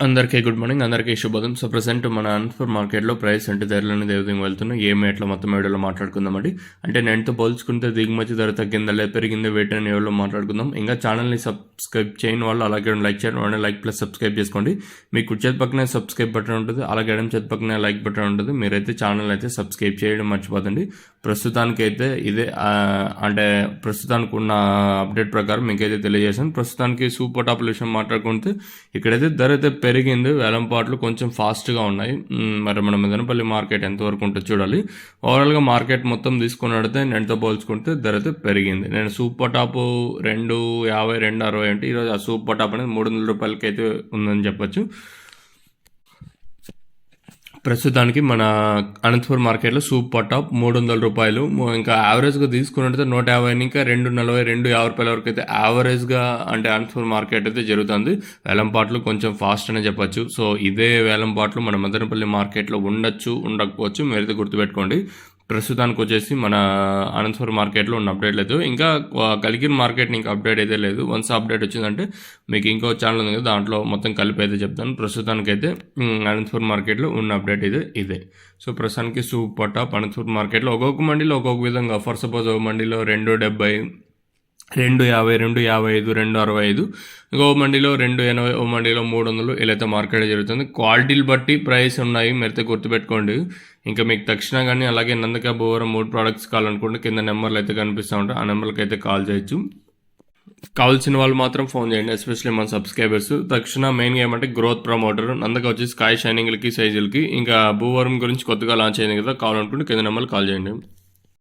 అందరికీ good morning, అందరికీ శుభోదయం. సో ప్రజెంట్ మన అనంతపురం మార్కెట్లో ప్రైస్ అంటే ధరలు అనేది ఏ విధంగా వెళ్తున్నాయి, ఏమి ఎట్లా మొత్తం వీడియోలో మాట్లాడుకుందామండి. అంటే నెట్తో పోల్చుకుంటే దిగుమతి ధర తగ్గిందా లేదా పెరిగిందా వేట్ అని ఎవరిలో మాట్లాడుకుందాం. ఇంకా ఛానల్ని సబ్స్క్రైబ్ చేయని వాళ్ళు అలాగే లైక్ చేయండి, లైక్ ప్లస్ సబ్స్క్రైబ్ చేసుకోండి. మీ కుడి చేతి పక్కనే సబ్స్క్రైబ్ బటన్ ఉంటుంది, అలాగే ఎడమ చేతి పక్కనే లైక్ బటన్ ఉంటుంది. మీరైతే ఛానల్ అయితే సబ్స్క్రైబ్ చేయడం మర్చిపోతండి. ప్రస్తుతానికైతే ఇదే అంటే ప్రస్తుతానికి ఉన్న అప్డేట్ ప్రకారం మీకైతే తెలియజేశాను. ప్రస్తుతానికి సూపర్ టాప్ విషయం మాట్లాడుకుంటే ఇక్కడైతే ధర అయితే పెరిగింది, వేలంపాట్లు కొంచెం ఫాస్ట్గా ఉన్నాయి. మరి మన మదనపల్లి మార్కెట్ ఎంతవరకు ఉంటుందో చూడాలి. ఓవరాల్గా మార్కెట్ మొత్తం తీసుకున్నట్టయితే నెట్తో పోల్చుకుంటే ధర అయితే పెరిగింది. నేను సూపర్ టాప్ 250, 260 అంటే ఈరోజు ఆ సూపర్ టాప్ అనేది 300 రూపాయలకి అయితే ఉందని చెప్పొచ్చు. ప్రస్తుతానికి మన అనంతపురం మార్కెట్లో సూపర్ టాప్ 300 రూపాయలు. ఇంకా యావరేజ్గా తీసుకున్నట్టయితే 150 ఇంకా 240, 250 రూపాయల వరకు అయితే యావరేజ్గా అంటే అనంతపురం మార్కెట్ అయితే జరుగుతుంది. వేలంపాట్లు కొంచెం ఫాస్ట్ అనే చెప్పచ్చు. సో ఇదే వేలంపాట్లు మన మదనపల్లి మార్కెట్లో ఉండొచ్చు, ఉండకపోవచ్చు, మీరైతే గుర్తుపెట్టుకోండి. ప్రస్తుతానికి వచ్చేసి మన అనంతపురం మార్కెట్లో ఉన్న అప్డేట్ లేదు. ఇంకా కలిగిన మార్కెట్ని ఇంకా అప్డేట్ అయితే లేదు. వన్స్ అప్డేట్ వచ్చిందంటే మీకు ఇంకో ఛానల్ ఉంది కదా, దాంట్లో మొత్తం కలిపి అయితే చెప్తాను. ప్రస్తుతానికైతే అనంతపురం మార్కెట్లో ఉన్న అప్డేట్ ఇదే. సో ప్రస్తుతానికి సూపర్ టాప్ అనంతపురం మార్కెట్లో ఒక్కొక్క మండీలో ఒక్కొక్క విధంగా. ఫర్ సపోజ్ ఒక మండీలో 270, 250, 255, 265, ఇంకో మండీలో 280, ఓ మండీలో 300 ఇలా అయితే మార్కెట్ జరుగుతుంది. క్వాలిటీలు బట్టి ప్రైస్ ఉన్నాయి, మీరైతే గుర్తుపెట్టుకోండి. ఇంకా మీకు తక్షణ కానీ అలాగే నందక భూవరం 3 ప్రోడక్ట్స్ కావాలనుకుంటే కింద నెంబర్లు అయితే కనిపిస్తూ ఉంటాయి, ఆ నెంబర్కి అయితే కాల్ చేయొచ్చు. కావాల్సిన వాళ్ళు మాత్రం ఫోన్ చేయండి, ఎస్పెషల్లీ మన సబ్స్క్రైబర్స్. తక్షణ మెయిన్గా ఏమంటే గ్రోత్ ప్రమోటర్, నందక వచ్చి స్కై షైనింగ్లకి, సైజులకి, ఇంకా భూవరం గురించి కొత్తగా లాంచ్ అయింది కదా, కావాలనుకుంటే కింద నెంబర్లు కాల్ చేయండి.